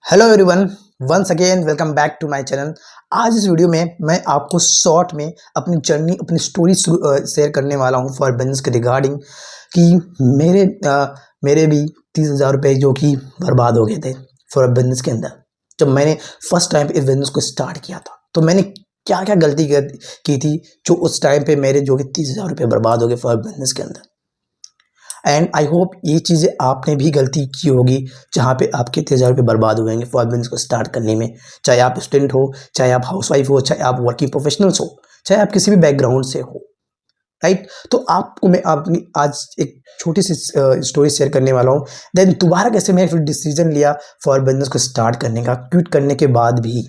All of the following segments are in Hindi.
Hello everyone, once again welcome back to my channel. आज इस वीडियो में मैं आपको शॉर्ट में अपनी जर्नी अपनी स्टोरी शेयर करने वाला हूं फॉर बिजनेस के रिगार्डिंग कि मेरे भी 30,000 रुपये जो कि बर्बाद हो गए थे फॉर बिजनेस के अंदर। जब मैंने फर्स्ट टाइम इस बिजनेस को स्टार्ट किया था तो मैंने क्या क्या गलती की थी जो उस टाइम पे मेरे जो कि 30,000 रुपये बर्बाद हो गए फॉर बिजनेस के अंदर। एंड आई होप ये चीज़ें आपने भी गलती की होगी जहाँ पे आपके 30,000 रुपये बर्बाद हुएंगे फॉर बिजनेस को स्टार्ट करने में। चाहे आप स्टूडेंट हो, चाहे आप हाउसवाइफ हो, चाहे आप वर्किंग प्रोफेशनल्स हो, चाहे आप किसी भी बैकग्राउंड से हो, राइट। तो आपको मैं अपनी आज एक छोटी सी स्टोरी शेयर करने वाला हूँ। देन दोबारा कैसे मैंने फिर डिसीजन लिया फॉर बिजनेस को स्टार्ट करने का, क्विट करने के बाद भी।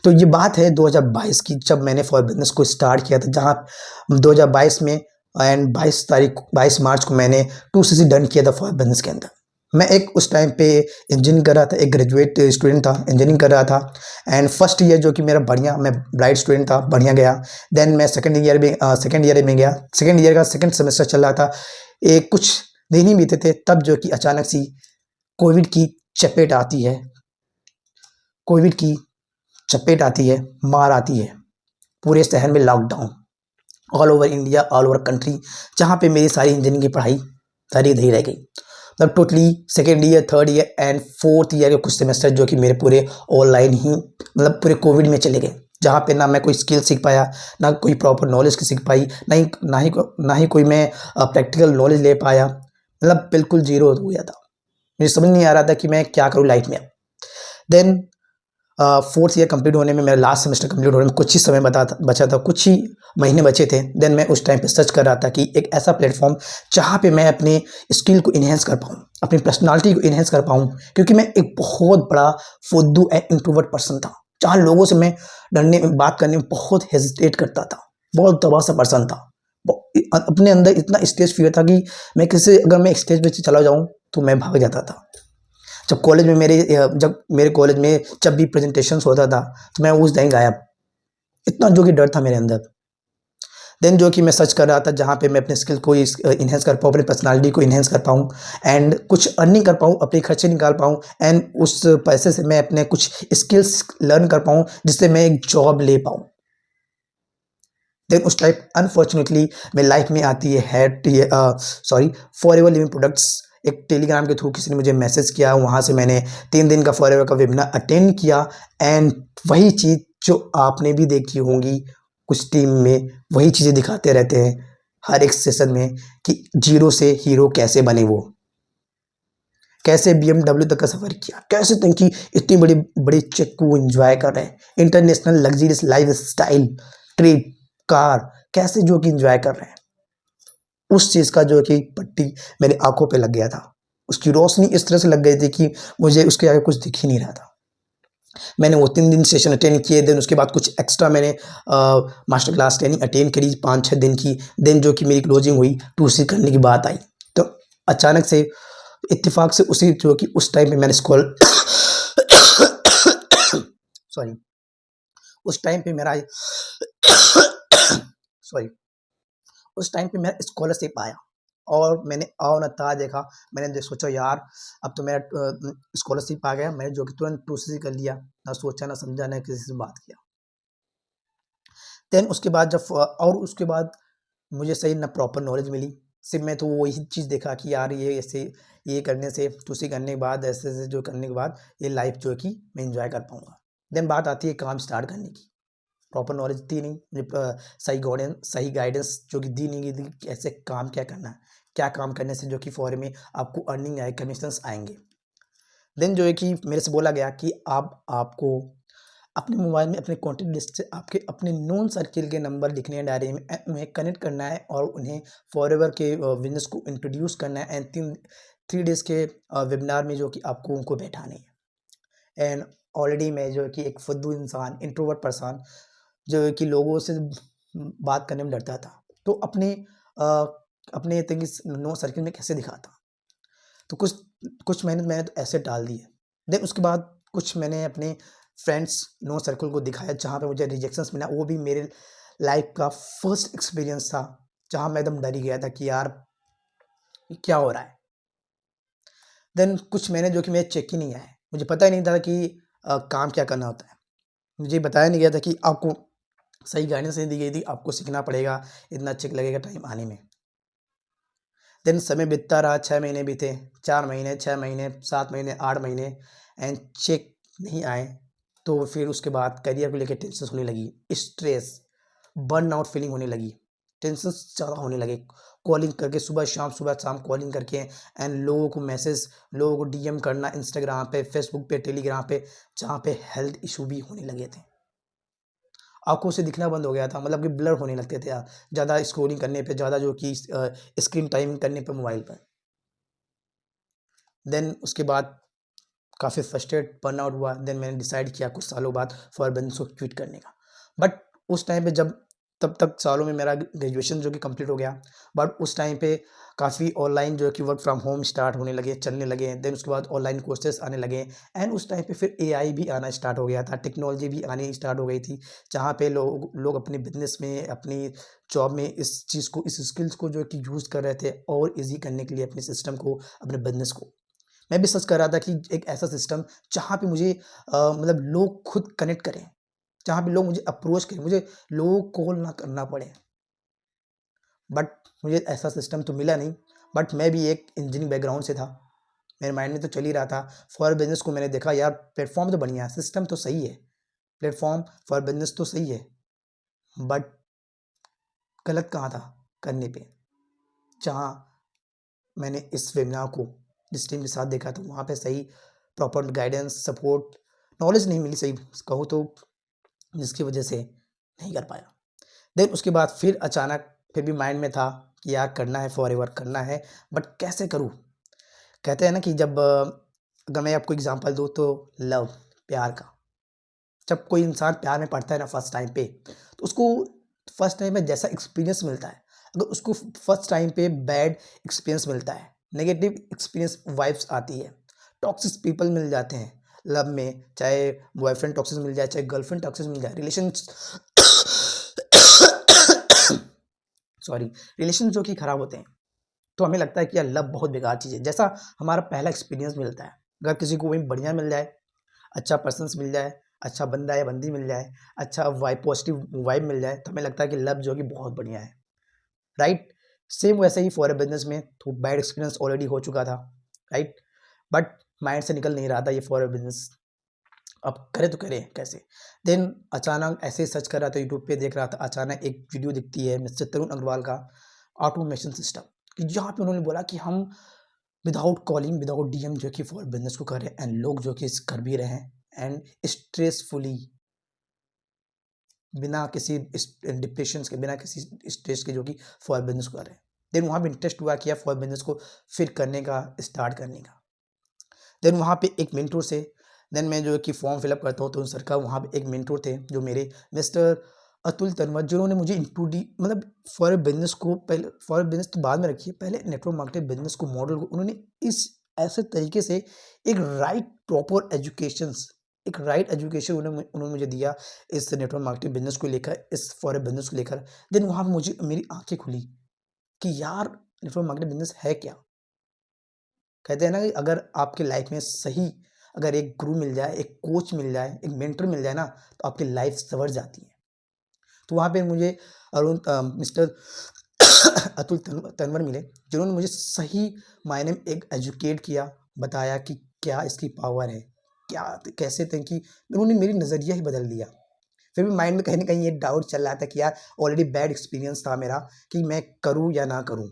तो ये बात है 2022 की, जब मैंने फॉर बिजनेस को स्टार्ट किया था, जहाँ 2022 में एंड 22 मार्च को मैंने 2CC डन किया था फॉर बिजनेस के अंदर। मैं एक उस टाइम पे इंजीनियरिंग कर रहा था, एक ग्रेजुएट स्टूडेंट था, इंजीनियरिंग कर रहा था। एंड फर्स्ट ईयर जो कि मेरा बढ़िया, मैं ब्राइट स्टूडेंट था, बढ़िया गया। देन मैं सेकेंड ईयर में गया। सेकेंड ईयर का सेकेंड सेमेस्टर चल रहा था। एक कुछ दिन ही बीते थे तब जो कि अचानक सी कोविड की चपेट आती है। कोविड की चपेट आती है, मार आती है। पूरे शहर में lockdown, all over India, all over country, जहाँ पे मेरी सारी इंजीनियरिंग की पढ़ाई धरी धरी रह गई। मतलब totally second year, third year and fourth year के कुछ सेमेस्टर जो कि मेरे पूरे ऑनलाइन ही, मतलब पूरे कोविड में चले गए, जहाँ पे ना मैं कोई स्किल सीख पाया, ना कोई प्रॉपर नॉलेज की सीख पाई, ना ही कोई मैं प्रैक्टिकल नॉलेज ले पाया। मतलब बिल्कुल जीरो हो गया था। मुझे समझ नहीं आ रहा था कि मैं क्या करूँ लाइफ में। देन फोर्थ ईयर कंप्लीट होने में, मेरा लास्ट सेमेस्टर कंप्लीट होने में कुछ ही समय बचा था, कुछ ही महीने बचे थे। देन मैं उस टाइम पे सर्च कर रहा था कि एक ऐसा प्लेटफॉर्म जहाँ पे मैं अपने स्किल को इन्हेंस कर पाऊँ, अपनी पर्सनालिटी को इन्हेंस कर पाऊँ। क्योंकि मैं एक बहुत बड़ा फुद्दू एंड इंट्रोवर्ट पर्सन था, जहाँ लोगों से मैं बात करने में बहुत हेजिटेट करता था, बहुत दबा सा पर्सन था। अपने अंदर इतना स्टेज फियर था कि अगर मैं स्टेज पे चला जाऊँ तो मैं भाग जाता था। जब मेरे कॉलेज में जब भी प्रेजेंटेशंस होता था तो मैं उस दिन गायब, इतना जो कि डर था मेरे अंदर। देन जो कि मैं सर्च कर रहा था जहाँ पे मैं अपने स्किल को इन्हेंस कर पाऊँ, अपनी पर्सनालिटी को इन्हेंस कर पाऊँ एंड कुछ अर्निंग कर पाऊँ, अपने खर्चे निकाल पाऊँ एंड उस पैसे से मैं अपने कुछ स्किल्स लर्न कर पाऊँ जिससे मैं एक जॉब ले पाऊँ। देन उस टाइप अनफॉर्चुनेटली मेरी लाइफ में आती है फॉरएवर लिविंग प्रोडक्ट्स। एक टेलीग्राम के थ्रू किसी ने मुझे मैसेज किया, वहाँ से मैंने 3 दिन का फॉरएवर का वेबिनार अटेंड किया। एंड वही चीज़ जो आपने भी देखी होंगी, कुछ टीम में वही चीज़ें दिखाते रहते हैं हर एक सेशन में कि जीरो से हीरो कैसे बने, वो कैसे BMW तक का सफ़र किया, कैसे तक कि इतनी बड़ी बड़ी चेक को एंजॉय कर रहे हैं, international luxurious life style, trip, car, कैसे जो कि एंजॉय कर रहे हैं। उस चीज़ का जो कि पट्टी मेरी आंखों पे लग गया था, उसकी रोशनी इस तरह से लग गई थी कि मुझे उसके आगे कुछ दिख ही नहीं रहा था। मैंने वो 3 दिन सेशन अटेंड किए। देन उसके बाद कुछ एक्स्ट्रा मैंने मास्टर क्लास ट्रेनिंग अटेंड करी 5-6 दिन की। देन जो कि मेरी क्लोजिंग हुई, 2C करने की बात आई। तो अचानक से इत्तेफाक से उसी जो कि उस टाइम पे मैंने सॉरी उस टाइम पे मेरा सॉरी उस टाइम पे मेरा स्कॉलरशिप आया और मैंने नता देखा। मैंने सोचा यार अब तो मेरा स्कॉलरशिप आ गया। मैंने जो कि तुरंत 2CC कर लिया, ना सोचा ना समझा ना किसी से बात किया। देन उसके बाद उसके बाद मुझे सही ना प्रॉपर नॉलेज मिली। सिर्फ मैं तो वही चीज़ देखा कि यार ये ऐसे, ये करने से, 2C करने के बाद, ऐसे ऐसे जो करने के बाद ये लाइफ जो है कि मैं इंजॉय कर पाऊँगा। देन बात आती है काम स्टार्ट करने की। प्रॉपर नॉलेज थी नहीं मुझे, सही गाइडेंस जो कि दी नहीं गई थी कि कैसे काम क्या करना है, क्या काम करने से जो कि फॉर में आपको अर्निंग आए, कमीशंस आएंगे। देन जो है कि मेरे से बोला गया कि आपको अपने मोबाइल में अपने कॉन्टेक्ट लिस्ट से आपके अपने नोन सर्किल के नंबर लिखने हैं डायरी में, उन्हें कनेक्ट करना है और उन्हें फॉरएवर के बिजनेस को इंट्रोड्यूस करना है। एंड 3 डेज़ के वेबिनार में जो कि आपको उनको बैठाने हैं। एंड ऑलरेडी मैं जो है कि एक फुद्दू इंसान, इंट्रोवर्ट पर्सन, जो है कि लोगों से बात करने में डरता था, तो अपने नो सर्किल में कैसे दिखाता। तो कुछ मेहनत मैंने तो ऐसे डाल दी है। देन उसके बाद कुछ मैंने अपने फ्रेंड्स नो सर्कल को दिखाया जहाँ पे मुझे रिजेक्शंस मिला। वो भी मेरे लाइफ का फर्स्ट एक्सपीरियंस था जहाँ मैं एकदम डर ही गया था कि यार ये क्या हो रहा है। देन कुछ महीने जो कि मेरे चेक ही नहीं आए, मुझे पता ही नहीं था कि काम क्या करना होता है। मुझे बताया नहीं गया था कि आपको सही गाइडेंस नहीं दी गई थी, आपको सीखना पड़ेगा, इतना चेक लगेगा टाइम आने में। देन समय बीतता रहा, 6 महीने बीते, 4 महीने, 6 महीने, 7 महीने, 8 महीने एंड चेक नहीं आए। तो फिर उसके बाद करियर को लेके टेंशन होने लगी, स्ट्रेस, बर्नआउट फीलिंग होने लगी, टेंशन ज़्यादा होने लगे। कॉलिंग करके सुबह शाम कॉलिंग करके एंड लोगों को मैसेज, लोगों को डीएम करना इंस्टाग्राम पे, फेसबुक पे, टेलीग्राम पे, जहाँ पे हेल्थ इशू भी होने लगे थे। आँखों से दिखना बंद हो गया था, मतलब कि ब्लर होने लगते थे ज़्यादा स्क्रॉलिंग करने पे, ज़्यादा जो कि स्क्रीन टाइम करने पे मोबाइल पर। देन उसके बाद काफ़ी फ्रस्ट्रेट बर्नआउट हुआ। देन मैंने डिसाइड किया कुछ सालों बाद फॉर बिज़नेस को क्विट करने का। बट उस टाइम पे जब तब तक सालों में मेरा ग्रेजुएशन जो कि कंप्लीट हो गया, बट उस टाइम पे काफ़ी ऑनलाइन जो है कि वर्क फ्रॉम होम स्टार्ट होने लगे, चलने लगे। देन उसके बाद ऑनलाइन कोर्सेज आने लगे एंड उस टाइम पे फिर एआई भी आना स्टार्ट हो गया था, टेक्नोलॉजी भी आनी स्टार्ट हो गई थी, जहाँ पे लोग लोग अपने बिजनेस में, अपनी जॉब में इस चीज़ को, इस स्किल्स को जो है कि यूज़ कर रहे थे और ईज़ी करने के लिए अपने सिस्टम को, अपने बिजनेस को। मैं भी सर्च कर रहा था कि एक ऐसा सिस्टम जहाँ पे मुझे मतलब लोग खुद कनेक्ट करें, जहाँ पे लोग मुझे अप्रोच करें, मुझे लोगों को कॉल ना करना पड़े। बट मुझे ऐसा सिस्टम तो मिला नहीं। बट मैं भी एक इंजीनियरिंग बैकग्राउंड से था, मेरे माइंड में तो चल ही रहा था। फॉर बिजनेस को मैंने देखा, यार प्लेटफॉर्म तो बढ़िया है, सिस्टम तो सही है, प्लेटफॉर्म फॉर बिजनेस तो सही है, बट गलत कहाँ था करने पे। जहाँ मैंने इस वेबिनार को जिस टीम के साथ देखा था, वहाँ पे सही प्रॉपर गाइडेंस, सपोर्ट, नॉलेज नहीं मिली, सही कहूँ तो, जिसकी वजह से नहीं कर पाया। देन उसके बाद फिर अचानक फिर भी माइंड में था कि यार करना है, फॉरएवर करना है, बट कैसे करूँ? कहते हैं ना कि जब अगर मैं आपको एग्जांपल दूँ तो लव, प्यार का, जब कोई इंसान प्यार में पड़ता है ना फर्स्ट टाइम पे, तो उसको फर्स्ट टाइम में जैसा एक्सपीरियंस मिलता है, अगर उसको फर्स्ट टाइम पे बैड एक्सपीरियंस मिलता है, नेगेटिव एक्सपीरियंस वाइब्स आती है, टॉक्सिक पीपल मिल जाते हैं लव में, चाहे बॉयफ्रेंड टॉक्सिक मिल जाए, चाहे गर्लफ्रेंड टॉक्सिक मिल जाए, रिलेशन सॉरी, रिलेशन जो कि खराब होते हैं, तो हमें लगता है कि यार लव बहुत बेकार चीज़ है। जैसा हमारा पहला एक्सपीरियंस मिलता है, अगर किसी को वही बढ़िया मिल जाए, अच्छा पर्सन्स मिल जाए, अच्छा बंदा या बंदी मिल जाए, अच्छा वाइब, पॉजिटिव वाइब मिल जाए, तो हमें लगता है कि लव जो कि बहुत बढ़िया है, राइट? सेम वैसे ही फॉर ए बिजनेस में तो बैड एक्सपीरियंस ऑलरेडी हो चुका था, राइट? बट माइंड से निकल नहीं रहा था ये फॉर ए बिजनेस, अब करें तो करें कैसे? देन अचानक ऐसे ही सर्च कर रहा था, यूट्यूब पे देख रहा था, अचानक एक वीडियो दिखती है मिस्टर तरुण अग्रवाल का, ऑटोमेशन सिस्टम, कि जहाँ पे उन्होंने बोला कि हम विदाउट कॉलिंग, विदाउट डीएम जो कि फॉर बिजनेस को कर रहे हैं एंड लोग जो कि कर भी रहे हैं एंड स्ट्रेसफुली, बिना किसी डिप्रेशन के, बिना किसी स्ट्रेस के, जो कि फॉर बिजनेस को कर रहे हैं। देन वहाँ पे इंटरेस्ट हुआ किया फॉर बिजनेस को फिर करने का, स्टार्ट करने का। देन वहाँ पे एक मेंटोर से, देन मैं जो है कि फॉर्म फिलअप करता हूँ तो सर का वहाँ पे एक मेंटोर थे जो मेरे मिस्टर अतुल तनवर, जिन्होंने मुझे मतलब फॉर बिजनेस को, पहले फॉर बिजनेस तो बाद में रखिए, पहले नेटवर्क मार्केटिंग बिजनेस को, मॉडल को उन्होंने इस ऐसे तरीके से एक राइट प्रॉपर एजुकेशंस, एक राइट एजुकेशन उन्होंने मुझे दिया इस नेटवर्क मार्केटिंग बिजनेस को लेकर, इस फॉर बिजनेस को लेकर। देन वहाँ पे मुझे मेरी आंखें खुली कि यार नेटवर्क मार्केटिंग बिजनेस है क्या। कहते हैं ना कि अगर आपकी लाइफ में सही, अगर एक गुरु मिल जाए, एक कोच मिल जाए, एक मेंटर मिल जाए ना, तो आपकी लाइफ संवर जाती है। तो वहाँ पे मुझे मिस्टर अतुल तनवर मिले, जिन्होंने मुझे सही मायने में एक एजुकेट किया, बताया कि क्या इसकी पावर है, क्या कैसे थे, कि उन्होंने मेरी नज़रिया ही बदल दिया। फिर भी माइंड में कहीं न कहीं ये डाउट चल रहा था कि यार ऑलरेडी बैड एक्सपीरियंस था मेरा, कि मैं करूँ या ना करूँ।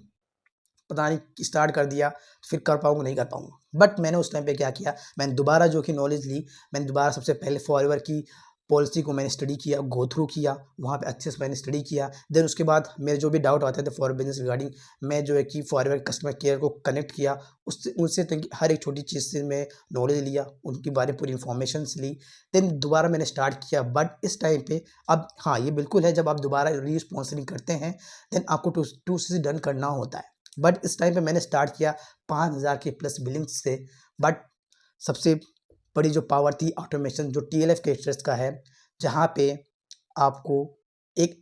पता नहीं स्टार्ट कर दिया, फिर कर पाऊँगा नहीं कर पाऊँगा। बट मैंने उस टाइम पे क्या किया, मैंने दोबारा जो कि नॉलेज ली, मैंने दोबारा सबसे पहले फॉरएवर की पॉलिसी को मैंने स्टडी किया, गो थ्रू किया, वहाँ पे अच्छे से मैंने स्टडी किया। देन उसके बाद मेरे जो भी डाउट आते थे फॉर बिजनेस रिगार्डिंग, मैं जो है कि फॉरएवर कस्टमर केयर को कनेक्ट किया, उससे उनसे तक हर एक छोटी चीज़ से मैं नॉलेज लिया, उनके बारे में पूरी इन्फॉर्मेशंस ली। देन दोबारा मैंने स्टार्ट किया। बट इस टाइम पे अब हाँ, ये बिल्कुल है, जब आप दोबारा री-स्पॉन्सरिंग करते हैं, देन आपको टू से डन करना होता है। बट इस टाइम पे मैंने स्टार्ट किया 5,000 के प्लस बिलिंग्स से। बट सबसे बड़ी जो पावर थी ऑटोमेशन, जो टीएलएफ के ट्रस्ट का है, जहाँ पे आपको एक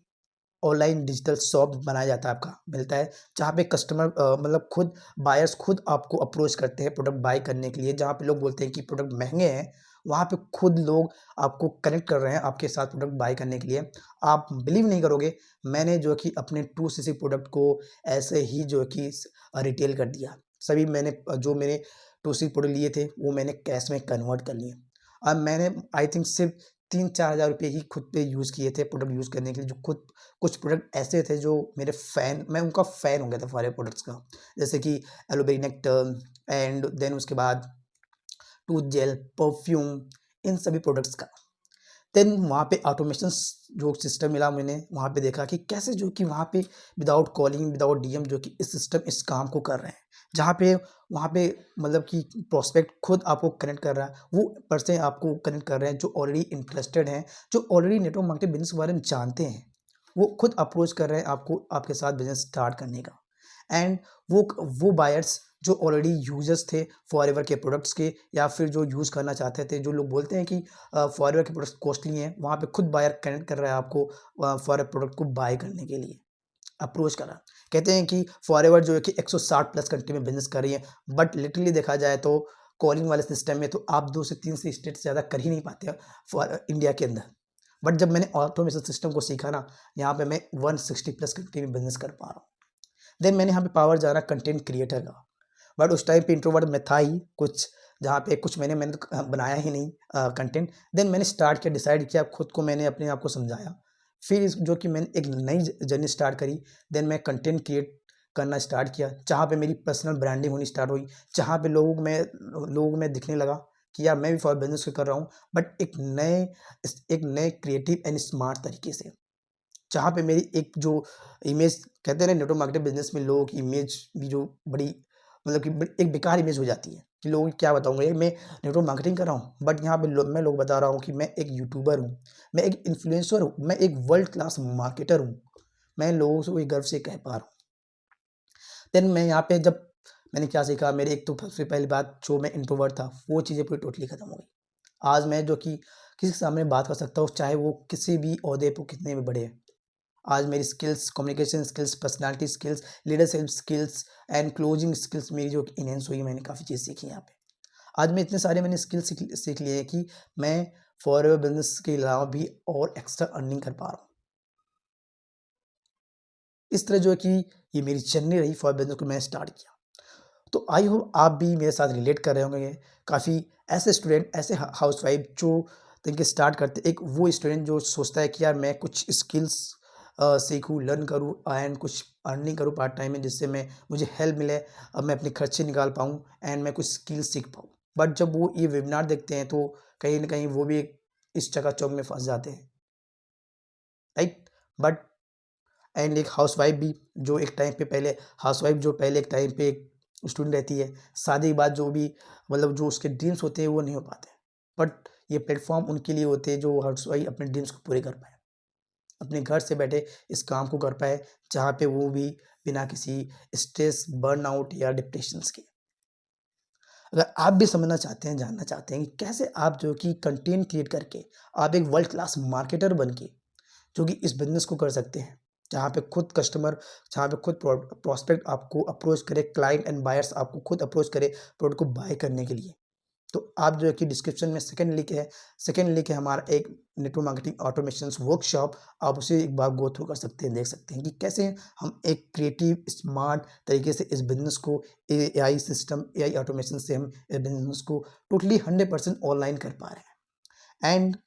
ऑनलाइन डिजिटल शॉप बनाया जाता है, आपका मिलता है, जहाँ पे कस्टमर मतलब खुद बायर्स खुद आपको अप्रोच करते हैं प्रोडक्ट बाय करने के लिए। जहाँ पे लोग बोलते हैं कि प्रोडक्ट महंगे हैं, वहाँ पे खुद लोग आपको कनेक्ट कर रहे हैं आपके साथ प्रोडक्ट बाय करने के लिए। आप बिलीव नहीं करोगे, मैंने जो कि अपने 2cc प्रोडक्ट को ऐसे ही जो कि रिटेल कर दिया। सभी मैंने जो मेरे 2cc प्रोडक्ट लिए थे वो मैंने कैश में कन्वर्ट कर लिए। अब मैंने आई थिंक सिर्फ 3-4 हज़ार रुपये ही खुद पे यूज़ किए थे प्रोडक्ट यूज़ करने के लिए। जो खुद कुछ प्रोडक्ट ऐसे थे जो मेरे मैं उनका फ़ैन हो गया था सारे प्रोडक्ट्स का, जैसे कि एलोवेरा नेक्टर एंड देन उसके बाद टूथ जेल, परफ्यूम, इन सभी प्रोडक्ट्स का। देन वहाँ पे ऑटोमेशन जो सिस्टम मिला, मैंने वहाँ पे देखा कि कैसे जो कि वहाँ पे विदाउट कॉलिंग विदाउट डीएम जो कि इस सिस्टम इस काम को कर रहे हैं। जहाँ पे वहाँ पे मतलब कि प्रोस्पेक्ट खुद आपको कनेक्ट कर रहा है, वो पर्सन आपको कनेक्ट कर रहे हैं जो ऑलरेडी इंटरेस्टेड हैं, जो ऑलरेडी नेटवर्क मार्केटिंग बिजनेस के बारे में जानते हैं। वो खुद अप्रोच कर रहे हैं आपको आपके साथ बिजनेस स्टार्ट करने का। एंड वो बायर्स जो ऑलरेडी यूजर्स थे फॉरएवर के प्रोडक्ट्स के, या फिर जो यूज़ करना चाहते थे, जो लोग बोलते हैं कि फॉरएवर के प्रोडक्ट्स कॉस्टली हैं, वहाँ पे खुद बायर कनेक्ट कर रहा है आपको फॉरएवर प्रोडक्ट को बाय करने के लिए अप्रोच करा। कहते हैं कि फॉरएवर जो है कि 160 प्लस कंट्री में बिजनेस कर रही है, बट लिटरली देखा जाए तो कॉलिंग वाले सिस्टम में तो आप 2 से 3 से स्टेट से ज़्यादा कर ही नहीं पाते फॉर इंडिया के अंदर। बट जब मैंने ऑटोमेशन सिस्टम को सीखा ना, यहाँ पे मैं 160 प्लस कंट्री में बिजनेस कर पा रहा हूँ। देन मैंने यहाँ पे पावर जाना कंटेंट क्रिएटर का, बट उस टाइम पे इंट्रोवर्ट मैं था ही कुछ, जहाँ पे कुछ मैंने तो बनाया ही नहीं कंटेंट। देन मैंने स्टार्ट किया, डिसाइड किया खुद को, मैंने अपने आप को समझाया। फिर जो कि मैंने एक नई जर्नी स्टार्ट करी। देन मैं कंटेंट क्रिएट करना स्टार्ट किया, जहाँ पे मेरी पर्सनल ब्रांडिंग होनी स्टार्ट हुई, जहाँ पे लोगों में दिखने लगा कि यार मैं भी फॉर बिजनेस कर रहा हूँ, बट एक नए क्रिएटिव एंड स्मार्ट तरीके से। जहाँ पे मेरी एक जो इमेज, कहते हैं ना नेटवर्क मार्केटिंग बिजनेस में लोगों की इमेज भी जो बड़ी मतलब कि एक बेकार इमेज हो जाती है कि लोगों को क्या बताऊँगा, ये मैं नेटवर्क मार्केटिंग कर रहा हूँ, बट यहाँ पे मैं लोग बता रहा हूँ कि मैं एक यूट्यूबर हूँ, मैं एक इन्फ्लुएंसर हूँ, मैं एक वर्ल्ड क्लास मार्केटर हूँ। मैं लोगों से वही गर्व से कह पा रहा हूँ। देन मैं यहाँ पे जब मैंने क्या सीखा, मेरी एक तो सबसे पहली बात, जो मैं इंट्रोवर्ट था वो चीज़ें पूरी टोटली खत्म हो गई। आज मैं जो कि किसी के सामने बात कर सकता हूँ, चाहे वो किसी भी ओहदे पे कितने भी बड़े हैं। आज मेरी skills, communication skills, personality skills, leadership skills and closing skills मेरी जो इनहेंस हुई, मैंने काफ़ी चीज़ सीखी यहाँ पे। आज मैं इतने सारे मैंने स्किल्स सीख लिए हैं कि मैं फॉरएवर बिजनेस के अलावा भी और एक्स्ट्रा अर्निंग कर पा रहा हूँ। इस तरह जो है कि ये मेरी जर्नी रही फॉर बिजनेस को मैंने स्टार्ट किया। तो आई होप आप भी मेरे साथ रिलेट कर रहे होंगे। काफ़ी ऐसे स्टूडेंट, ऐसे हाउसवाइफ जो देखिए स्टार्ट करते, एक वो स्टूडेंट जो सोचता है कि यार मैं कुछ स्किल्स सीखूँ, लर्न करूँ एंड कुछ अर्निंग करूँ पार्ट टाइम में, जिससे मुझे हेल्प मिले, अब मैं अपने खर्चे निकाल पाऊँ एंड मैं कुछ स्किल्स सीख पाऊँ। बट जब वो ये वेबिनार देखते हैं तो कहीं न कहीं वो भी इस चकाचौंध में फँस जाते हैं, राइट? बट एंड एक हाउसवाइफ भी जो एक टाइम पे पहले हाउसवाइफ जो पहले एक टाइम पे एक स्टूडेंट रहती है, शादी के बाद जो भी मतलब जो उसके ड्रीम्स होते हैं वो नहीं हो पाते। बट ये प्लेटफ़ॉर्म उनके लिए होते हैं जो हाउसवाइफ अपने ड्रीम्स को पूरे कर पाएँ। अपने घर से बैठे इस काम को कर पाए, जहाँ पे वो भी बिना किसी स्ट्रेस, बर्नआउट या डिप्रेशंस के। अगर आप भी समझना चाहते हैं, जानना चाहते हैं कि कैसे आप जो कि कंटेंट क्रिएट करके आप एक वर्ल्ड क्लास मार्केटर बन के जो कि इस बिज़नेस को कर सकते हैं। जहाँ पे खुद प्रॉस्पेक्ट आपको अप्रोच करे, क्लाइंट एंड बायर्स आपको खुद अप्रोच करे प्रोडक्ट को बाय करने के लिए। तो आप जो है कि डिस्क्रिप्शन में सेकंड लिंक है हमारा एक नेटवर्क मार्केटिंग ऑटोमेशंस वर्कशॉप। आप उसे एक बार गो थ्रू कर सकते हैं, देख सकते हैं कि कैसे हम एक क्रिएटिव, स्मार्ट तरीके से इस बिज़नेस को एआई सिस्टम, एआई ऑटोमेशन से हम इस बिज़नेस को टोटली 100% ऑनलाइन कर पा रहे हैं। एंड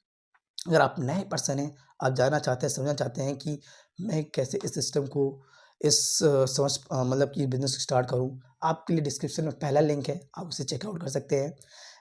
अगर आप नए पर्सन हैं, आप जानना चाहते हैं, समझना चाहते हैं कि मैं कैसे इस सिस्टम को मतलब कि बिज़नेस स्टार्ट करूँ, आपके लिए डिस्क्रिप्शन में पहला लिंक है, आप उसे चेकआउट कर सकते हैं।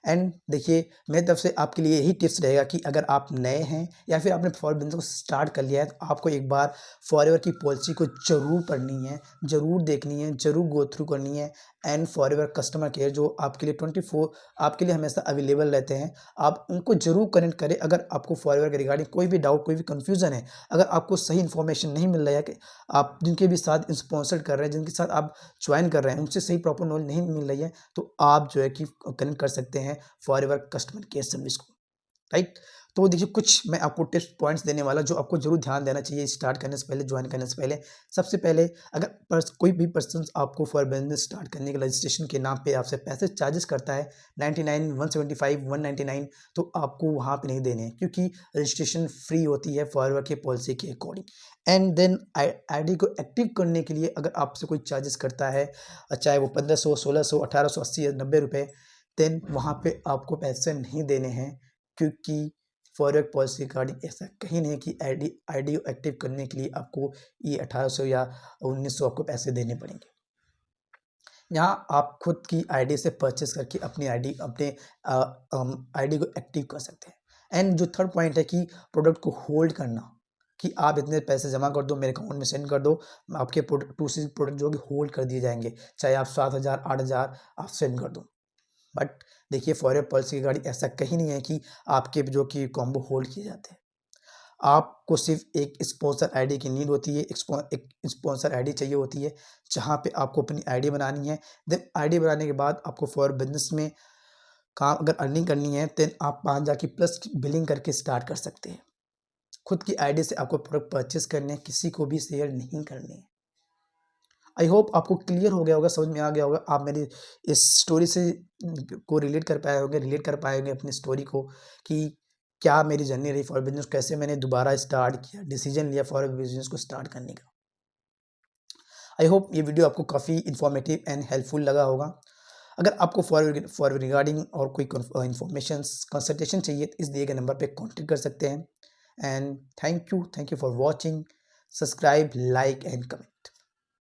एंड देखिए, मेरी तरफ से आपके लिए यही टिप्स रहेगा कि अगर आप नए हैं या फिर आपने फॉर बिज़नेस को स्टार्ट कर लिया है, तो आपको एक बार फॉरएवर की पॉलिसी को ज़रूर पढ़नी है, ज़रूर देखनी है, ज़रूर गो थ्रू करनी है। एंड फॉरएवर कस्टमर केयर जो आपके लिए 24 आपके लिए हमेशा अवेलेबल रहते हैं, आप उनको ज़रूर कनेक्ट करें। अगर आपको फॉरएवर के रिगार्डिंग कोई भी डाउट, कोई भी कन्फ्यूज़न है, अगर आपको सही इन्फॉर्मेशन नहीं मिल रहा है कि आप जिनके भी साथ स्पॉन्सर्ड कर रहे हैं, जिनके साथ आप ज्वाइन कर रहे हैं, उनसे सही प्रॉपर नॉलेज नहीं मिल रही है, तो आप जो है कि कनेक्ट कर सकते हैं फॉरएवर कस्टमर केयर सर्विस को। राइट। तो देखिए कुछ मैं आपको टिप्स पॉइंट्स देने वाला जो आपको जरूर ध्यान देना चाहिए स्टार्ट करने से पहले, ज्वाइन करने से पहले। सबसे पहले अगर कोई भी पर्सन आपको फॉर बिजनेस स्टार्ट करने के रजिस्ट्रेशन के नाम पे आपसे पैसे चार्जेस करता है 99, 175, 199, तो आपको वहाँ पे नहीं देने हैं, क्योंकि रजिस्ट्रेशन फ्री होती है फॉरवर्ड के पॉलिसी के अकॉर्डिंग। एंड देन आईडी को एक्टिव करने के लिए अगर आपसे कोई चार्जेस करता है, चाहे वो 1500, 1600, 1800, 80 या 90 रुपये, देन वहाँ पे आपको पैसे नहीं देने हैं, क्योंकि फॉरवर्ड पॉलिसी रिगार्डिंग ऐसा कहीं नहीं कि आईडी को एक्टिव करने के लिए आपको ये 1800 या 1900 आपको पैसे देने पड़ेंगे। यहाँ आप खुद की आईडी से परचेस करके अपनी अपने आईडी को एक्टिव कर सकते हैं। एंड जो थर्ड पॉइंट है कि प्रोडक्ट को होल्ड करना, कि आप इतने पैसे जमा कर दो, मेरे अकाउंट में सेंड कर दो, आपके प्रोडक्ट जो कि होल्ड कर दिए जाएंगे, चाहे आप 7000, 8000 आप सेंड कर दो। बट देखिए फॉरवर्ड पॉलिसी की गाड़ी ऐसा कहीं नहीं है कि आपके जो कि कॉम्बो होल्ड किए जाते हैं। आपको सिर्फ एक स्पॉन्सर आईडी की नीड होती है, एक स्पॉन्सर आईडी चाहिए होती है, जहां पे आपको अपनी आईडी बनानी है। देन आईडी बनाने के बाद आपको फॉर बिजनेस में काम अगर अर्निंग करनी है, देन आप 5000 की प्लस बिलिंग करके स्टार्ट कर सकते हैं। खुद की आईडी से आपको प्रोडक्ट परचेस करने हैं, किसी को भी शेयर नहीं करने हैं। आई होप आपको क्लियर हो गया होगा, समझ में आ गया होगा, आप मेरी इस स्टोरी से को रिलेट कर पाए होंगे अपनी स्टोरी को, कि क्या मेरी जर्नी रही फॉर बिजनेस, कैसे मैंने दोबारा स्टार्ट किया, डिसीजन लिया फॉर बिजनेस को स्टार्ट करने का। आई होप ये वीडियो आपको काफ़ी इन्फॉर्मेटिव एंड हेल्पफुल लगा होगा। अगर आपको फॉर रिगार्डिंग और कोई इन्फॉर्मेशन कंसल्टेशन चाहिए तो इस दिए गए नंबर पे कांटेक्ट कर सकते हैं। And thank you for watching. Subscribe, like and comment.